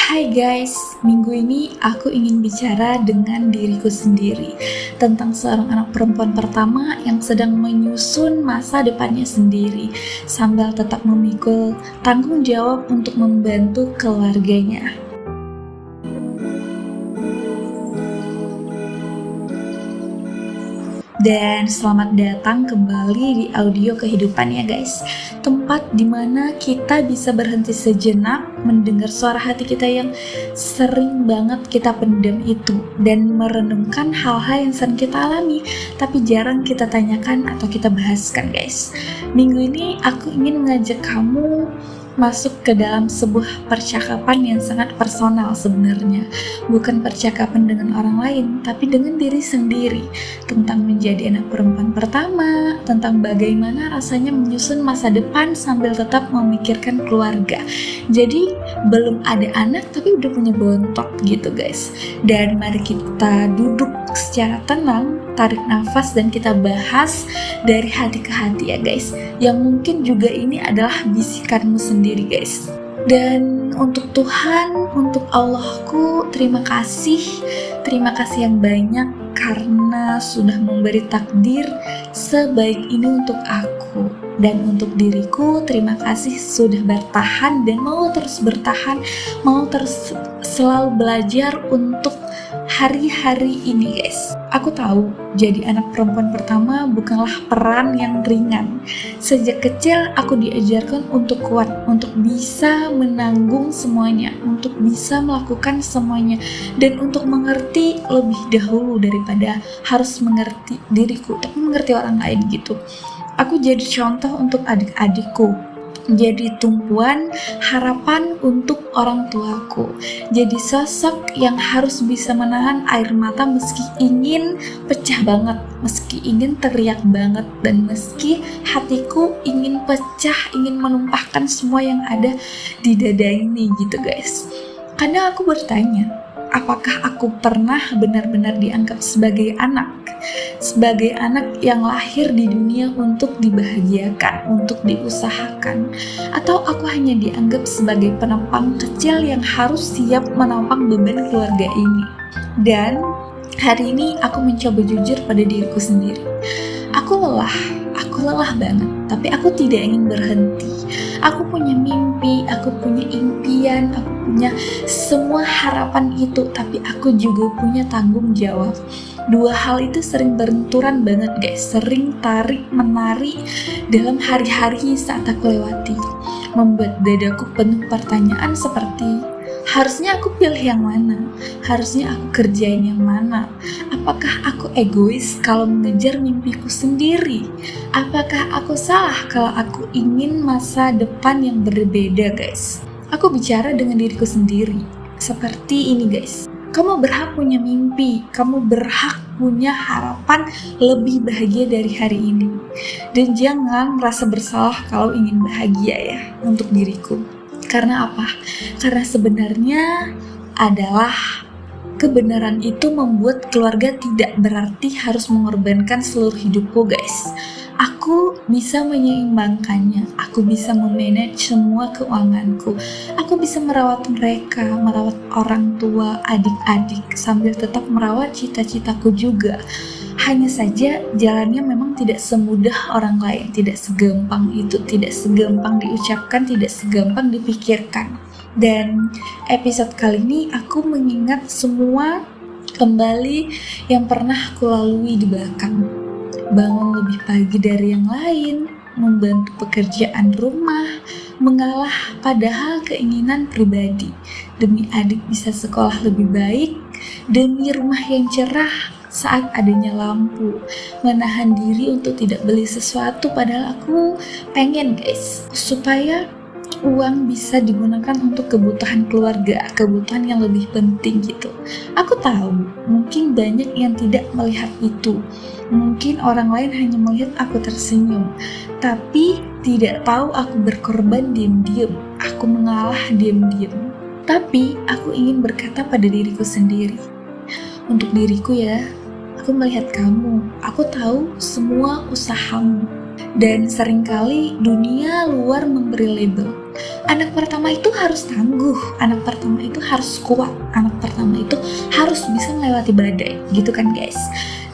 Hai guys, minggu ini aku ingin bicara dengan diriku sendiri tentang seorang anak perempuan pertama yang sedang menyusun masa depannya sendiri sambil tetap memikul tanggung jawab untuk membantu keluarganya. Dan selamat datang kembali di audio kehidupan ya guys. Tempat dimana kita bisa berhenti sejenak mendengar suara hati kita yang sering banget kita pendam itu, dan merenungkan hal-hal yang sering kita alami tapi jarang kita tanyakan atau kita bahaskan guys. Minggu ini aku ingin mengajak kamu masuk ke dalam sebuah percakapan yang sangat personal sebenarnya. Bukan percakapan dengan orang lain, tapi dengan diri sendiri, tentang menjadi anak perempuan pertama, tentang bagaimana rasanya menyusun masa depan sambil tetap memikirkan keluarga. Jadi belum ada anak tapi udah punya bontot gitu guys. Dan mari kita duduk secara tenang, tarik nafas, dan kita bahas dari hati ke hati ya guys. Yang mungkin juga ini adalah bisikanmu sendiri guys. Dan untuk Tuhan, untuk Allahku, terima kasih yang banyak karena sudah memberi takdir sebaik ini untuk aku. Dan untuk diriku, terima kasih sudah bertahan dan mau terus bertahan, mau terus selalu belajar untuk hari-hari ini guys. Aku tahu jadi anak perempuan pertama bukanlah peran yang ringan. Sejak kecil aku diajarkan untuk kuat, untuk bisa menanggung semuanya, untuk bisa melakukan semuanya, dan untuk mengerti lebih dahulu daripada harus mengerti diriku, tapi mengerti orang lain gitu. Aku jadi contoh untuk adik-adikku, jadi tumpuan harapan untuk orang tuaku, jadi sosok yang harus bisa menahan air mata meski ingin pecah banget, meski ingin teriak banget, dan meski hatiku ingin pecah, ingin menumpahkan semua yang ada di dada ini gitu guys. Kadang aku bertanya, apakah aku pernah benar-benar dianggap sebagai anak yang lahir di dunia untuk dibahagiakan, untuk diusahakan, atau aku hanya dianggap sebagai penopang kecil yang harus siap menopang beban keluarga ini? Dan hari ini aku mencoba jujur pada diriku sendiri. Aku lelah banget, tapi aku tidak ingin berhenti. Aku punya mimpi, aku punya impian, aku punya semua harapan itu, tapi aku juga punya tanggung jawab. Dua hal itu sering berbenturan banget guys, sering tarik-menarik dalam hari-hari saat aku lewati, membuat dadaku penuh pertanyaan seperti, harusnya aku pilih yang mana? Harusnya aku kerjain yang mana? Apakah aku egois kalau mengejar mimpiku sendiri? Apakah aku salah kalau aku ingin masa depan yang berbeda guys? Aku bicara dengan diriku sendiri seperti ini guys. Kamu berhak punya mimpi, kamu berhak punya harapan lebih bahagia dari hari ini. Dan jangan merasa bersalah kalau ingin bahagia ya untuk diriku. Karena apa? Karena sebenarnya adalah kebenaran itu membuat keluarga tidak berarti harus mengorbankan seluruh hidupku guys. Aku bisa menyeimbangkannya, aku bisa memanage semua keuanganku, aku bisa merawat mereka, merawat orang tua, adik-adik, sambil tetap merawat cita-citaku juga. Hanya saja jalannya memang tidak semudah orang lain, tidak segampang itu, tidak segampang diucapkan, tidak segampang dipikirkan. Dan episode kali ini aku mengingat semua kembali yang pernah aku lalui di belakang. Bangun lebih pagi dari yang lain, membantu pekerjaan rumah, mengalah padahal keinginan pribadi, demi adik bisa sekolah lebih baik, demi rumah yang cerah saat adanya lampu, menahan diri untuk tidak beli sesuatu padahal aku pengen guys, supaya uang bisa digunakan untuk kebutuhan keluarga, kebutuhan yang lebih penting gitu. Aku tahu mungkin banyak yang tidak melihat itu, mungkin orang lain hanya melihat aku tersenyum, tapi tidak tahu aku berkorban diam-diam, aku mengalah diam-diam. Tapi aku ingin berkata pada diriku sendiri, untuk diriku ya, aku melihat kamu, aku tahu semua usahamu. Dan seringkali dunia luar memberi label, Anak pertama itu harus tangguh, anak pertama itu harus kuat, anak pertama itu harus bisa melewati badai, gitu kan guys.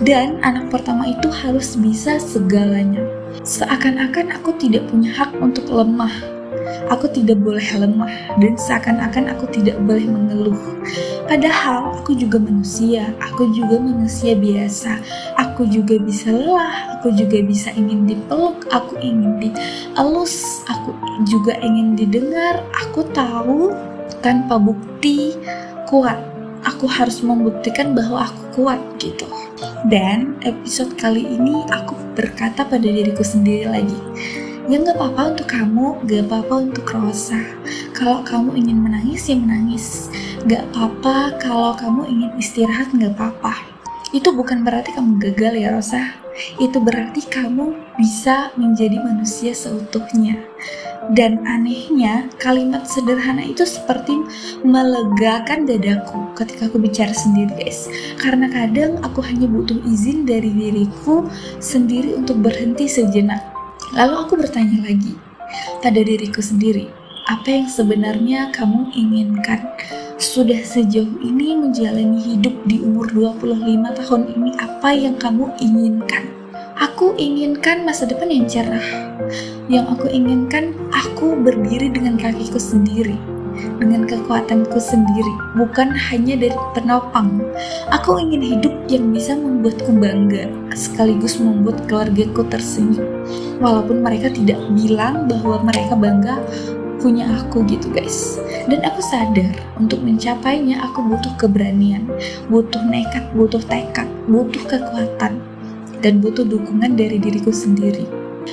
Dan anak pertama itu harus bisa segalanya. Seakan-akan aku tidak punya hak untuk lemah. Aku tidak boleh lemah, dan seakan-akan aku tidak boleh mengeluh. Padahal aku juga manusia biasa. Aku juga bisa lelah, aku juga bisa ingin dipeluk, aku ingin dielus, aku juga ingin didengar. Aku tahu tanpa bukti kuat. Aku harus membuktikan bahwa aku kuat gitu. Dan episode kali ini aku berkata pada diriku sendiri lagi, ya gak apa-apa untuk kamu, gak apa-apa untuk Rosa. Kalau kamu ingin menangis ya menangis, gak apa-apa. Kalau kamu ingin istirahat gak apa-apa. Itu bukan berarti kamu gagal ya Rosa. Itu berarti kamu bisa menjadi manusia seutuhnya. Dan anehnya kalimat sederhana itu seperti melegakan dadaku ketika aku bicara sendiri guys. Karena kadang aku hanya butuh izin dari diriku sendiri untuk berhenti sejenak. Lalu aku bertanya lagi pada diriku sendiri, apa yang sebenarnya kamu inginkan? Sudah sejauh ini menjalani hidup di umur 25 tahun ini, apa yang kamu inginkan? Aku inginkan masa depan yang cerah. Yang aku inginkan, aku berdiri dengan kakiku sendiri, dengan kekuatanku sendiri, bukan hanya dari penopang. Aku ingin hidup yang bisa membuatku bangga, sekaligus membuat keluargaku tersenyum. Walaupun mereka tidak bilang bahwa mereka bangga punya aku gitu guys. Dan aku sadar untuk mencapainya aku butuh keberanian, butuh nekat, butuh tekad, butuh kekuatan, dan butuh dukungan dari diriku sendiri.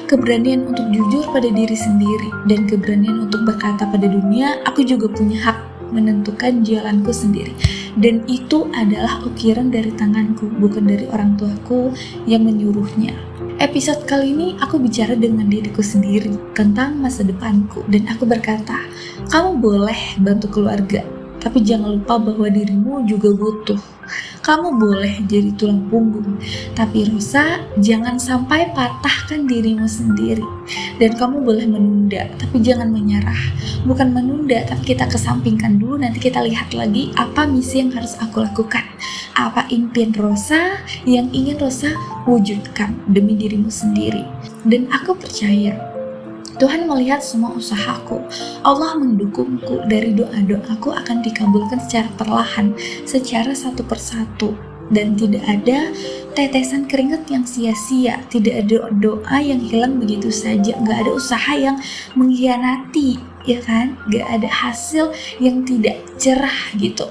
Keberanian untuk jujur pada diri sendiri, dan keberanian untuk berkata pada dunia, aku juga punya hak menentukan jalanku sendiri. Dan itu adalah ukiran dari tanganku, bukan dari orang tuaku yang menyuruhnya. Episode kali ini aku bicara dengan diriku sendiri tentang masa depanku, dan aku berkata, kamu boleh bantu keluarga, tapi jangan lupa bahwa dirimu juga butuh. Kamu boleh jadi tulang punggung, tapi Rosa, jangan sampai patahkan dirimu sendiri. Dan kamu boleh menunda, tapi jangan menyerah. Bukan menunda, tapi kita kesampingkan dulu, nanti kita lihat lagi apa misi yang harus aku lakukan. Apa impian Rosa yang ingin Rosa wujudkan demi dirimu sendiri. Dan aku percaya Tuhan melihat semua usahaku. Allah mendukungku. Dari doa-doaku akan dikabulkan secara perlahan, secara satu persatu. Dan tidak ada tetesan keringat yang sia-sia. Tidak ada doa yang hilang begitu saja. Gak ada usaha yang mengkhianati, ya kan? Gak ada hasil yang tidak cerah gitu.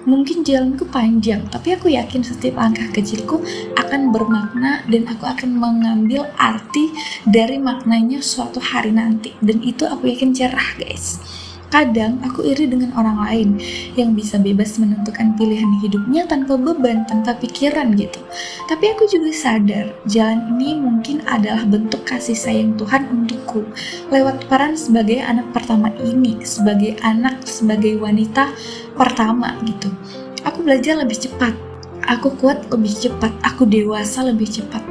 Mungkin jalanku panjang, tapi aku yakin setiap langkah kecilku akan bermakna, dan aku akan mengambil arti dari maknanya suatu hari nanti. Dan itu aku yakin cerah guys. Kadang aku iri dengan orang lain yang bisa bebas menentukan pilihan hidupnya tanpa beban, tanpa pikiran gitu. Tapi aku juga sadar jalan ini mungkin adalah bentuk kasih sayang Tuhan untukku lewat peran sebagai anak pertama ini, sebagai anak, sebagai wanita pertama gitu. Aku belajar lebih cepat, aku kuat lebih cepat, aku dewasa lebih cepat.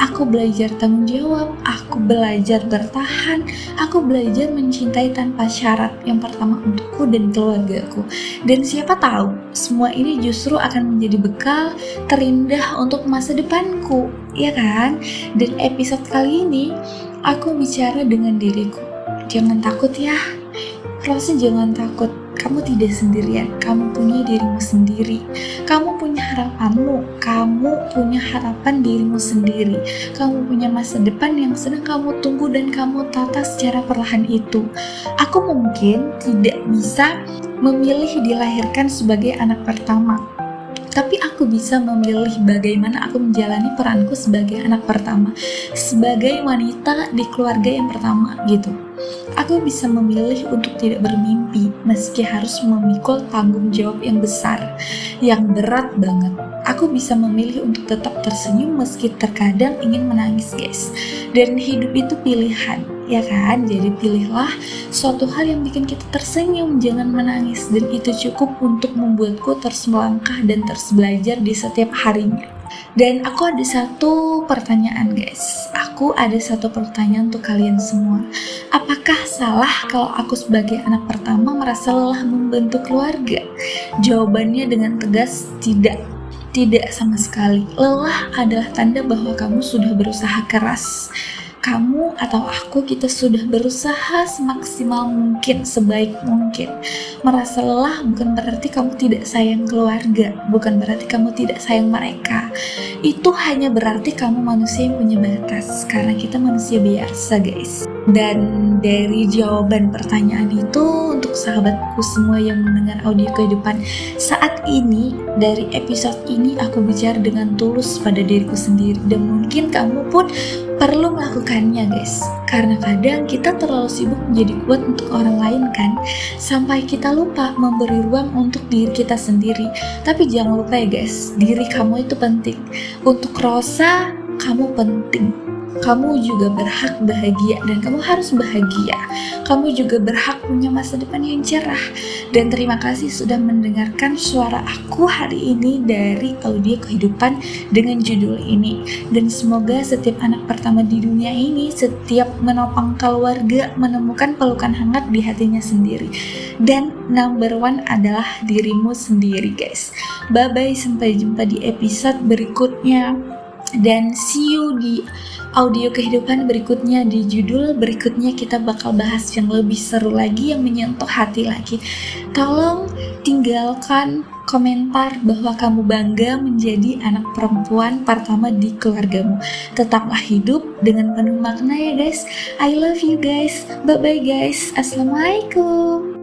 Aku belajar tanggung jawab, aku belajar bertahan, aku belajar mencintai tanpa syarat, yang pertama untukku dan keluargaku. Dan siapa tahu, semua ini justru akan menjadi bekal terindah untuk masa depanku, ya kan? Dan episode kali ini, aku bicara dengan diriku. Jangan takut ya, Rosa, jangan takut. Kamu tidak sendirian, kamu punya dirimu sendiri. Kamu punya harapanmu, kamu punya harapan dirimu sendiri. Kamu punya masa depan yang sedang kamu tunggu dan kamu tata secara perlahan itu. Aku mungkin tidak bisa memilih dilahirkan sebagai anak pertama, tapi aku bisa memilih bagaimana aku menjalani peranku sebagai anak pertama, sebagai wanita di keluarga yang pertama gitu. Aku bisa memilih untuk tidak bermimpi meski harus memikul tanggung jawab yang besar, yang berat banget. Aku bisa memilih untuk tetap tersenyum meski terkadang ingin menangis guys. Dan hidup itu pilihan, ya kan? Jadi pilihlah suatu hal yang bikin kita tersenyum tersenyum, jangan menangis, dan itu cukup untuk membuatku terus melangkah dan terus belajar di setiap harinya. Dan aku ada satu pertanyaan guys, aku ada satu pertanyaan untuk kalian semua. Apakah salah kalau aku sebagai anak pertama merasa lelah membantu keluarga? Jawabannya dengan tegas tidak. Tidak sama sekali. Lelah adalah tanda bahwa kamu sudah berusaha keras. Kamu atau aku, kita sudah berusaha semaksimal mungkin, sebaik mungkin. Merasa lelah bukan berarti kamu tidak sayang keluarga, bukan berarti kamu tidak sayang mereka. Itu hanya berarti kamu manusia yang punya batas, karena kita manusia biasa guys. Dan dari jawaban pertanyaan itu, untuk sahabatku semua yang mendengar audio kehidupan saat ini, dari episode ini aku bicara dengan tulus pada diriku sendiri, dan mungkin kamu pun perlu melakukannya guys, karena kadang kita terlalu sibuk menjadi kuat untuk orang lain kan, sampai kita lupa memberi ruang untuk diri kita sendiri. Tapi jangan lupa ya guys, diri kamu itu penting. Untuk Rosa, kamu penting. Kamu juga berhak bahagia, dan kamu harus bahagia. Kamu juga berhak punya masa depan yang cerah. Dan terima kasih sudah mendengarkan suara aku hari ini dari audio kehidupan dengan judul ini. Dan semoga setiap anak pertama di dunia ini, setiap menopang keluarga, menemukan pelukan hangat di hatinya sendiri. Dan number one adalah dirimu sendiri guys. Bye bye, sampai jumpa di episode berikutnya. Dan see you di audio kehidupan berikutnya. Di judul berikutnya kita bakal bahas yang lebih seru lagi, yang menyentuh hati lagi. Tolong tinggalkan komentar bahwa kamu bangga menjadi anak perempuan pertama di keluargamu. Tetaplah hidup dengan penuh makna ya guys. I love you guys. Bye bye guys. Assalamualaikum.